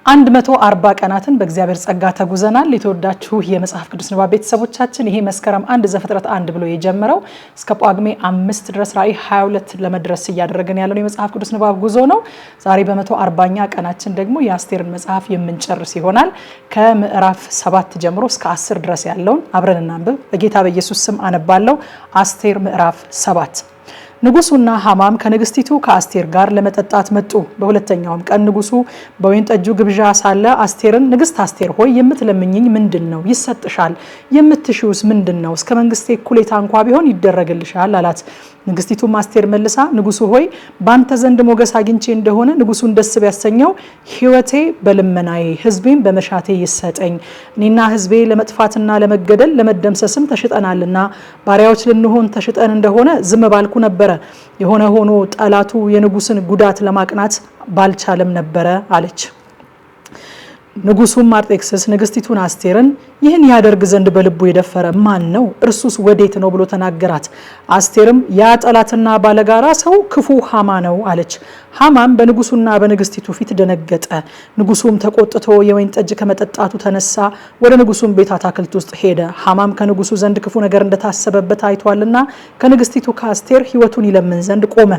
140 ቀናትን በእግዚአብሔር ጸጋ ተጉዘናል። የተወዳችሁ የመጽሐፍ ቅዱስ ንባብ ቤተሰቦቻችን ይሄ መስከረም 1 ዘፍጥረት 1 ብሎ የጀመረው እስከ ጳጉሜ 5 ድረስ ራዕይ 22 ለመድረስ እያደረገን ያለው የመጽሐፍ ቅዱስ ንባብ ጉዞ ነው። ዛሬ በ140ኛ ቀናችን ደግሞ የአስቴርን መጽሐፍ የምንጨርስ ይሆናል። ከምዕራፍ 7 ጀምሮ እስከ 10 ድረስ ያለውን አብረን እናንብብ። በጌታ በኢየሱስ ስም አነባለሁ። አስቴር ምዕራፍ 7። ንጉሱና ሐማም ከንግስቲቱ ከአስቴር ጋር ለመጠጣት መጡ። በሁለተኛውም ቀን ንጉሱ በወይን ጠጁ ግብዣ ሳለ አስቴርን ንግስት አስቴር ሆይ የምትለምኝኝ ምንድነው? ይሰጥሻል። የምትሽውስ ምንድነው? እስከ መንግስቴ እኩሌታ እንኳ ቢሆን ይደረግልሻል አላት። ንግስቲቱም አስቴር መልሳ ንጉሱ ሆይ ባንተ ዘንድ ሞገስ አግኝቼ እንደሆነ ንጉሱን ደስ ቢያሰኘው ሕይወቴ በልመናዬ ሕዝቤም በመሻቴ ይሰጠኝ። እኔና ሕዝቤ ለመጥፋትና ለመገደል ለመደምሰስም ተሽጠናልና ባሪያዎች ልንሆን ተሽጠን እንደሆነ ዝም ባልኩ ነበረ። የሆነ ሆኖ ጠላቱ የንጉስን ጉዳት ለማቅናት ባልቻለም ነበረ አለች። ንጉሱም አርጤክስስ ንግስቲቱን አስቴርን ይህን ያደርግ ዘንድ በልቡ የደፈረ ማን ነው? እርሱስ ወዴት ነው ብሎ ተናገራት። አስቴርም ያ ጠላትና ባለጋራ ሰው ክፉ ሐማ ነው አለች። ሐማም በንጉሱና በንግስቲቱ ፊት ደነገጠ። ንጉሱም ተቆጥቶ የወይን ጠጅ ከመጠጣቱ ተነሳ፣ ወደ ንጉሱም ቤት አታክልት ውስጥ ሄደ። ሐማም ከንጉሱ ዘንድ ክፉ ነገር እንደታሰበበት አይቷልና ከንግስቲቱ ከአስቴር ሕይወቱን ይለምን ዘንድ ቆመ።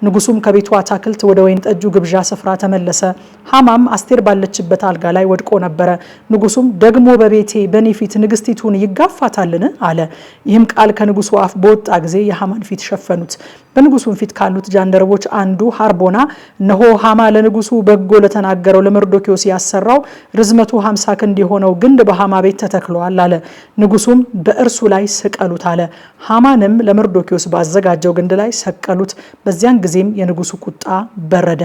ንጉሱም ከቤቱ አታክልት ወደ ወይን ጠጁ ግብዣ ስፍራ ተመለሰ። ሐማም አስቴር ባለችበት አልጋ ላይ ወድቆ ነበረ። ንጉሱም ደግሞ በቤቴ በኔ ፊት ንግስቲቱን ይጋፋታልን አለ። ይህም ቃል ከንጉሱ አፍ በወጣ ጊዜ የሐማን ፊት ሸፈኑት። በንጉሱም ፊት ካሉት ጃንደረቦች አንዱ ሃርቦና እነሆ ሐማ ለንጉሱ በጎ ለተናገረው ለመርዶኪዮስ ያሰራው ርዝመቱ 50 ክንድ የሆነው ግንድ በሐማ ቤት ተተክሏል አለ። ንጉሱም በእርሱ ላይ ሰቀሉት አለ። ሐማንም ለመርዶኪዮስ ባዘጋጀው ግንድ ላይ ሰቀሉት። በዚያን ጊዜም የንጉሱ ቁጣ በረደ።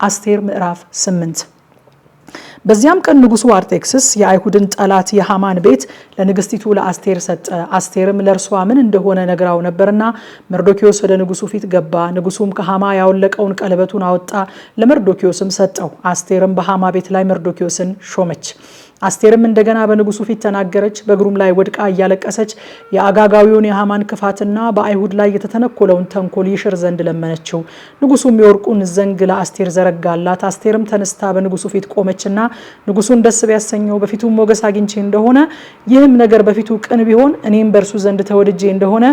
አስቴር ምዕራፍ 8። በዚያም ቀን ንጉሱ አርጤክስስ የአይሁድን ጠላት የሐማን ቤት ለንግስቲቱ ለአስቴር ሰጠ። አስቴርም ለእርሷ ምን እንደሆነ ነግራው ነበርና መርዶኪዮስ ወደ ንጉሱ ፊት ገባ። ንጉሱም ከሐማ ያወለቀውን ቀለበቱን አወጣ፣ ለመርዶኪዮስም ሰጠው። አስቴርም በሐማ ቤት ላይ መርዶኪዮስን ሾመች። አስቴርም እንደገና በንጉሱ ፊት ተናገረች። በእግሩም ላይ ወድቃ እያለቀሰች የአጋጋዊውን የሐማን ክፋትና በአይሁድ ላይ የተተነኮለውን ተንኮል ይሽር ዘንድ ለመነችው። ንጉሱም የወርቁን ዘንግ ለአስቴር ዘረጋላት። አስቴርም ተነስታ በንጉሱ ፊት ቆመችና ንጉሱን ደስ ቢያሰኘው በፊቱ ሞገስ አግኝቼ እንደሆነ ይህም ነገር በፊቱ ቅን ቢሆን እኔም በእርሱ ዘንድ ተወድጄ እንደሆነ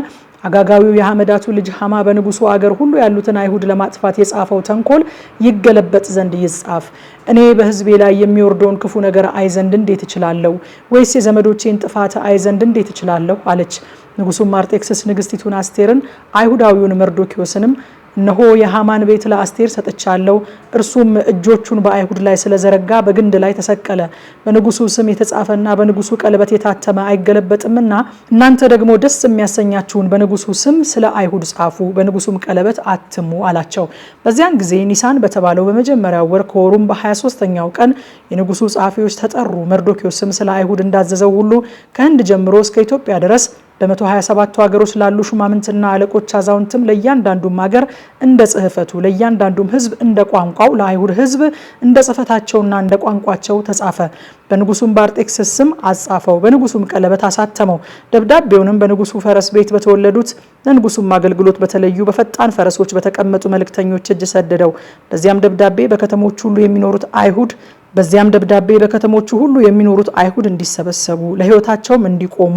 አጋጋዊው የሐመዳቱ ልጅ ሐማ በንጉሱ አገር ሁሉ ያሉትን አይሁድ ለማጥፋት የጻፈው ተንኮል ይገለበጥ ዘንድ ይጻፍ። እኔ በሕዝቤ ላይ የሚወርደውን ክፉ ነገር አይ ዘንድ እንዴት እችላለሁ? ወይስ የዘመዶቼን ጥፋት አይ ዘንድ እንዴት እችላለሁ? አለች። ንጉሱም አርጤክስስ ንግስቲቱን አስቴርን አይሁዳዊውን መርዶኪዮስንም እነሆ የሐማን ቤት ለአስቴር ሰጥቻለሁ፣ እርሱም እጆቹን በአይሁድ ላይ ስለዘረጋ በግንድ ላይ ተሰቀለ። በንጉሱ ስም የተጻፈና በንጉሱ ቀለበት የታተመ አይገለበጥምና እናንተ ደግሞ ደስ የሚያሰኛችሁን በንጉሱ ስም ስለ አይሁድ ጻፉ፣ በንጉሱም ቀለበት አትሙ አላቸው። በዚያን ጊዜ ኒሳን በተባለው በመጀመሪያው ወር ከወሩም በ23ኛው ቀን የንጉሱ ጸሐፊዎች ተጠሩ። መርዶኪዮስም ስለ አይሁድ እንዳዘዘው ሁሉ ከህንድ ጀምሮ እስከ ኢትዮጵያ ድረስ በ127 ሀገሮች ላሉ ሹማምንትና አለቆች አዛውንትም ለእያንዳንዱም ሀገር እንደ ጽሕፈቱ ለእያንዳንዱም ሕዝብ እንደ ቋንቋው ለአይሁድ ሕዝብ እንደ ጽሕፈታቸውና እንደ ቋንቋቸው ተጻፈ። በንጉሱም በአርጤክስስ ስም አጻፈው፣ በንጉሱም ቀለበት አሳተመው። ደብዳቤውንም በንጉሱ ፈረስ ቤት በተወለዱት ለንጉሱም አገልግሎት በተለዩ በፈጣን ፈረሶች በተቀመጡ መልእክተኞች እጅ ሰደደው። በዚያም ደብዳቤ በከተሞች ሁሉ የሚኖሩት አይሁድ እንዲሰበሰቡ ለሕይወታቸውም እንዲቆሙ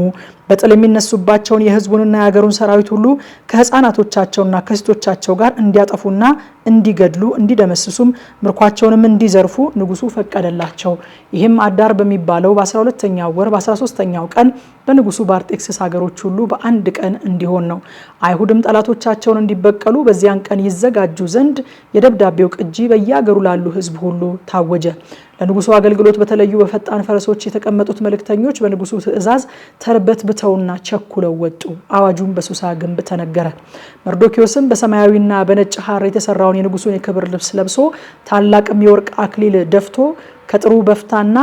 በጥል የሚነሱባቸውን የሕዝቡንና የሀገሩን ሰራዊት ሁሉ ከሕፃናቶቻቸውና ከሴቶቻቸው ጋር እንዲያጠፉና እንዲገድሉ እንዲደመስሱም ምርኳቸውንም እንዲዘርፉ ንጉሱ ፈቀደላቸው። ይህም አዳር በሚባለው በ12ኛው ወር በ13ኛው ቀን በንጉሱ በአርጤክስስ ሀገሮች ሁሉ በአንድ ቀን እንዲሆን ነው። አይሁድም ጠላቶቻቸውን እንዲበቀሉ በዚያን ቀን ይዘጋጁ ዘንድ የደብዳቤው ቅጂ በየሀገሩ ላሉ ሕዝብ ሁሉ ታወጀ። ለንጉሱ አገልግሎት በተለዩ በፈጣን ፈረሶች የተቀመጡት መልእክተኞች በንጉሱ ትእዛዝ ተርበትብተውና ቸኩለው ወጡ። አዋጁም በሱሳ ግንብ ተነገረ። መርዶኪዮስም በሰማያዊና በነጭ ሐር የተሰራውን የንጉሱን የክብር ልብስ ለብሶ ታላቅም የወርቅ አክሊል ደፍቶ ከጥሩ በፍታና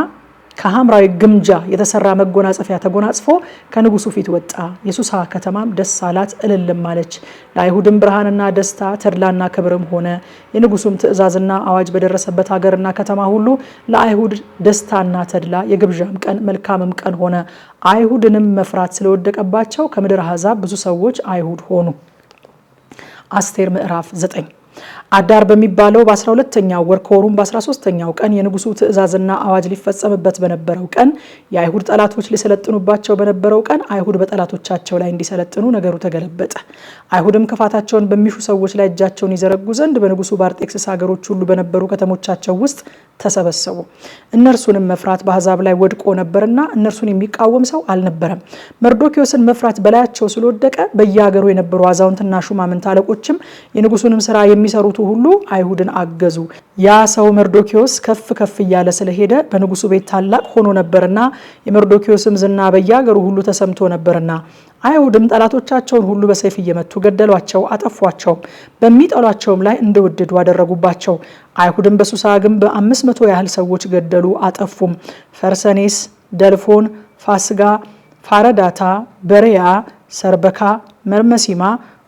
ከሐምራዊ ግምጃ የተሰራ መጎናጸፊያ ተጎናጽፎ ከንጉሱ ፊት ወጣ። የሱሳ ከተማም ደስ አላት፣ እልልም አለች። ለአይሁድም ብርሃንና ደስታ ተድላና ክብርም ሆነ። የንጉሱም ትእዛዝና አዋጅ በደረሰበት ሀገርና ከተማ ሁሉ ለአይሁድ ደስታና ተድላ፣ የግብዣም ቀን መልካምም ቀን ሆነ። አይሁድንም መፍራት ስለወደቀባቸው ከምድር አሕዛብ ብዙ ሰዎች አይሁድ ሆኑ። አስቴር ምዕራፍ 9። አዳር በሚባለው በ12ኛው ወር ከወሩም በ13ኛው ቀን የንጉሱ ትእዛዝና አዋጅ ሊፈጸምበት በነበረው ቀን የአይሁድ ጠላቶች ሊሰለጥኑባቸው በነበረው ቀን አይሁድ በጠላቶቻቸው ላይ እንዲሰለጥኑ ነገሩ ተገለበጠ። አይሁድም ክፋታቸውን በሚሹ ሰዎች ላይ እጃቸውን ይዘረጉ ዘንድ በንጉሱ በአርጤክስስ ሀገሮች ሁሉ በነበሩ ከተሞቻቸው ውስጥ ተሰበሰቡ። እነርሱንም መፍራት በአሕዛብ ላይ ወድቆ ነበርና እነርሱን የሚቃወም ሰው አልነበረም። መርዶክዮስን መፍራት በላያቸው ስለወደቀ በየሀገሩ የነበሩ አዛውንትና ሹማምንት አለቆችም የንጉሱንም ስራ የሚሰሩት ሁሉ አይሁድን አገዙ። ያ ሰው መርዶክዮስ ከፍ ከፍ እያለ ስለሄደ በንጉሱ ቤት ታላቅ ሆኖ ነበርና የመርዶክዮስም ዝና በየሀገሩ ሁሉ ተሰምቶ ነበርና አይሁድም ጠላቶቻቸውን ሁሉ በሰይፍ እየመቱ ገደሏቸው፣ አጠፏቸው። በሚጠሏቸውም ላይ እንደወደዱ አደረጉባቸው። አይሁድም በሱሳ ግንብ 500 ያህል ሰዎች ገደሉ፣ አጠፉም። ፈርሰኔስ፣ ደልፎን፣ ፋስጋ፣ ፋረዳታ፣ በሬያ፣ ሰርበካ፣ መርመሲማ፣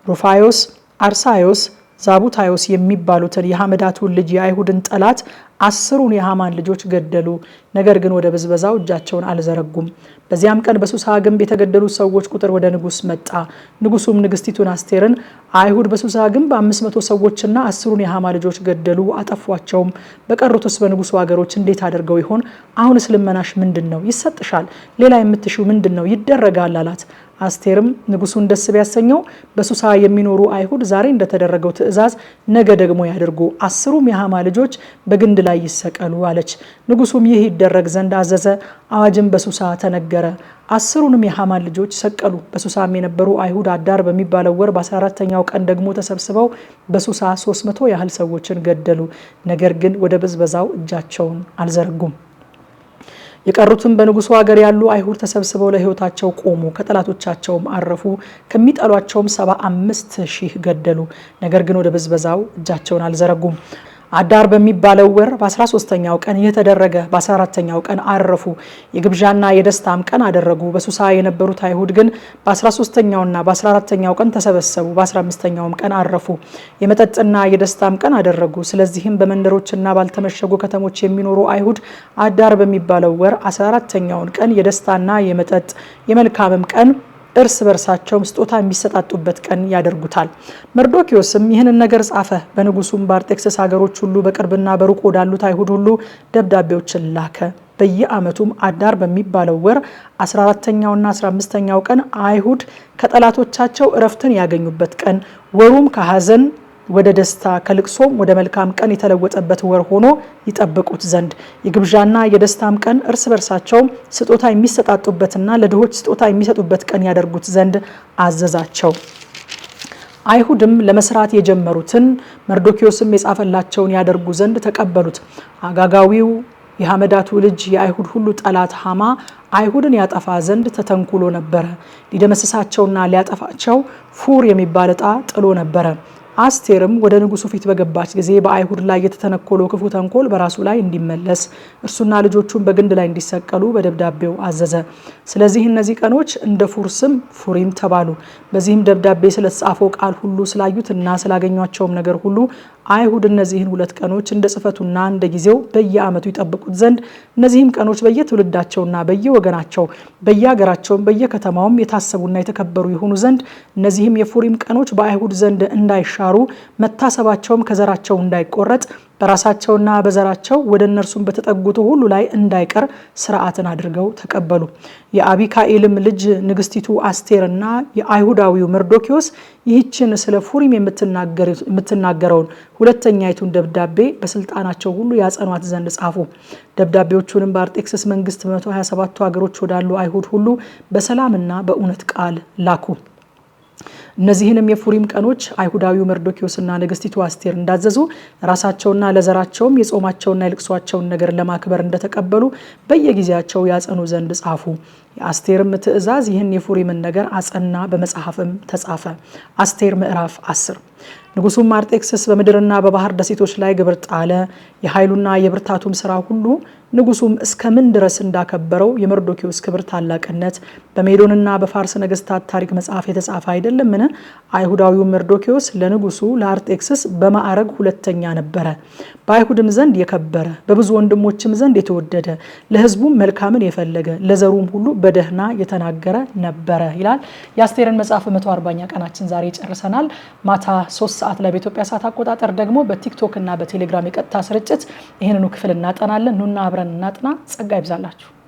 ሩፋዮስ፣ አርሳዮስ፣ ዛቡታዮስ የሚባሉትን የሐመዳቱን ልጅ የአይሁድን ጠላት 10ሩን የሃማን ልጆች ገደሉ። ነገር ግን ወደ ብዝበዛው እጃቸውን አልዘረጉም። በዚያም ቀን በሱሳ ግንብ የተገደሉት ሰዎች ቁጥር ወደ ንጉስ መጣ። ንጉሱም ንግስቲቱን አስቴርን አይሁድ በሱሳ ግንብ 500 ሰዎችና 10ሩን የሃማ ልጆች ገደሉ፣ አጠፏቸውም። በቀሩትስ በንጉሱ ሀገሮች እንዴት አድርገው ይሆን? አሁንስ ልመናሽ ምንድነው? ይሰጥሻል። ሌላ የምትሽው ምንድነው? ይደረጋል አላት። አስቴርም ንጉሱን ደስ ቢያሰኘው በሱሳ የሚኖሩ አይሁድ ዛሬ እንደተደረገው ትእዛዝ ነገ ደግሞ ያድርጉ፣ 10ሩም የሃማ ልጆች በግንድ ላይ ይሰቀሉ አለች። ንጉሱም ይህ ይደረግ ዘንድ አዘዘ። አዋጅም በሱሳ ተነገረ። 10ሩንም የሃማን ልጆች ሰቀሉ። በሱሳም የነበሩ አይሁድ አዳር በሚባለው ወር በ14ኛው ቀን ደግሞ ተሰብስበው በሱሳ 300 ያህል ሰዎችን ገደሉ። ነገር ግን ወደ ብዝበዛው እጃቸውን አልዘረጉም። የቀሩትም በንጉሱ ሀገር ያሉ አይሁድ ተሰብስበው ለሕይወታቸው ቆሙ፣ ከጠላቶቻቸውም አረፉ። ከሚጠሏቸውም 75,000 ገደሉ። ነገር ግን ወደ ብዝበዛው እጃቸውን አልዘረጉም። አዳር በሚባለው ወር በ13ኛው ቀን የተደረገ በ14ኛው ቀን አረፉ። የግብዣና የደስታም ቀን አደረጉ። በሱሳ የነበሩት አይሁድ ግን በ13ኛውና በ14ኛው ቀን ተሰበሰቡ። በ15ኛውም ቀን አረፉ። የመጠጥና የደስታም ቀን አደረጉ። ስለዚህም በመንደሮችና ባልተመሸጉ ከተሞች የሚኖሩ አይሁድ አዳር በሚባለው ወር 14ኛውን ቀን የደስታና የመጠጥ የመልካምም ቀን እርስ በርሳቸውም ስጦታ የሚሰጣጡበት ቀን ያደርጉታል። መርዶክዮስም ይህንን ነገር ጻፈ። በንጉሱም በአርጤክስስ ሀገሮች ሁሉ በቅርብና በሩቅ ወዳሉት አይሁድ ሁሉ ደብዳቤዎችን ላከ። በየዓመቱም አዳር በሚባለው ወር 14ኛውና 15ኛው ቀን አይሁድ ከጠላቶቻቸው እረፍትን ያገኙበት ቀን፣ ወሩም ከሐዘን ወደ ደስታ ከልቅሶም ወደ መልካም ቀን የተለወጠበት ወር ሆኖ ይጠብቁት ዘንድ የግብዣና የደስታም ቀን እርስ በርሳቸው ስጦታ የሚሰጣጡበትና ለድሆች ስጦታ የሚሰጡበት ቀን ያደርጉት ዘንድ አዘዛቸው። አይሁድም ለመስራት የጀመሩትን መርዶክዮስም የጻፈላቸውን ያደርጉ ዘንድ ተቀበሉት። አጋጋዊው የሐመዳቱ ልጅ የአይሁድ ሁሉ ጠላት ሃማ አይሁድን ያጠፋ ዘንድ ተተንኩሎ ነበረ። ሊደመስሳቸውና ሊያጠፋቸው ፉር የሚባል ዕጣ ጥሎ ነበረ። አስቴርም ወደ ንጉሱ ፊት በገባች ጊዜ በአይሁድ ላይ የተተነኮለው ክፉ ተንኮል በራሱ ላይ እንዲመለስ እርሱና ልጆቹን በግንድ ላይ እንዲሰቀሉ በደብዳቤው አዘዘ። ስለዚህ እነዚህ ቀኖች እንደ ፉር ስም ፉሪም ተባሉ። በዚህም ደብዳቤ ስለተጻፈው ቃል ሁሉ ስላዩትና ስላገኟቸውም ነገር ሁሉ አይሁድ እነዚህን 2 ቀኖች እንደ ጽፈቱና እንደ ጊዜው በየዓመቱ ይጠብቁት ዘንድ እነዚህም ቀኖች በየትውልዳቸውና በየወገናቸው በየሀገራቸውም በየከተማውም የታሰቡና የተከበሩ ይሆኑ ዘንድ እነዚህም የፉሪም ቀኖች በአይሁድ ዘንድ እንዳይሻሩ መታሰባቸውም ከዘራቸው እንዳይቆረጥ በራሳቸውና በዘራቸው ወደ እነርሱም በተጠጉት ሁሉ ላይ እንዳይቀር ስርዓትን አድርገው ተቀበሉ። የአቢካኤልም ልጅ ንግስቲቱ አስቴርና የአይሁዳዊው መርዶክዮስ ይህችን ስለ ፉሪም የምትናገረውን ሁለተኛይቱን ደብዳቤ በስልጣናቸው ሁሉ ያጸኗት ዘንድ ጻፉ። ደብዳቤዎቹንም በአርጤክስስ መንግስት በ127ቱ ሀገሮች ወዳሉ አይሁድ ሁሉ በሰላምና በእውነት ቃል ላኩ። እነዚህንም የፉሪም ቀኖች አይሁዳዊው መርዶክዮስና ንግስቲቱ አስቴር እንዳዘዙ ራሳቸውና ለዘራቸውም የጾማቸውና የልቅሷቸውን ነገር ለማክበር እንደተቀበሉ በየጊዜያቸው ያጸኑ ዘንድ ጻፉ። የአስቴርም ትእዛዝ ይህን የፉሪምን ነገር አጸና፣ በመጽሐፍም ተጻፈ። አስቴር ምዕራፍ 10 ንጉሱም አርጤክስስ በምድርና በባህር ደሴቶች ላይ ግብር ጣለ። የኃይሉና የብርታቱም ስራ ሁሉ ንጉሱም እስከምን ድረስ እንዳከበረው የመርዶክዮስ ክብር ታላቅነት በሜዶንና በፋርስ ነገስታት ታሪክ መጽሐፍ የተጻፈ አይደለምን? አይሁዳዊው መርዶክዮስ ለንጉሱ ለአርጤክስስ በማዕረግ ሁለተኛ ነበረ። በአይሁድም ዘንድ የከበረ በብዙ ወንድሞችም ዘንድ የተወደደ ለሕዝቡም መልካምን የፈለገ ለዘሩም ሁሉ በደህና የተናገረ ነበረ ይላል። የአስቴርን መጽሐፍ 140ኛ ቀናችን ዛሬ ጨርሰናል። ማታ 3 ሰዓት ላይ በኢትዮጵያ ሰዓት አቆጣጠር ደግሞ በቲክቶክ እና በቴሌግራም የቀጥታ ስርጭት ይሄንኑ ክፍል እናጠናለን። ኑና አብረን እናጥና። ጸጋ ይብዛላችሁ።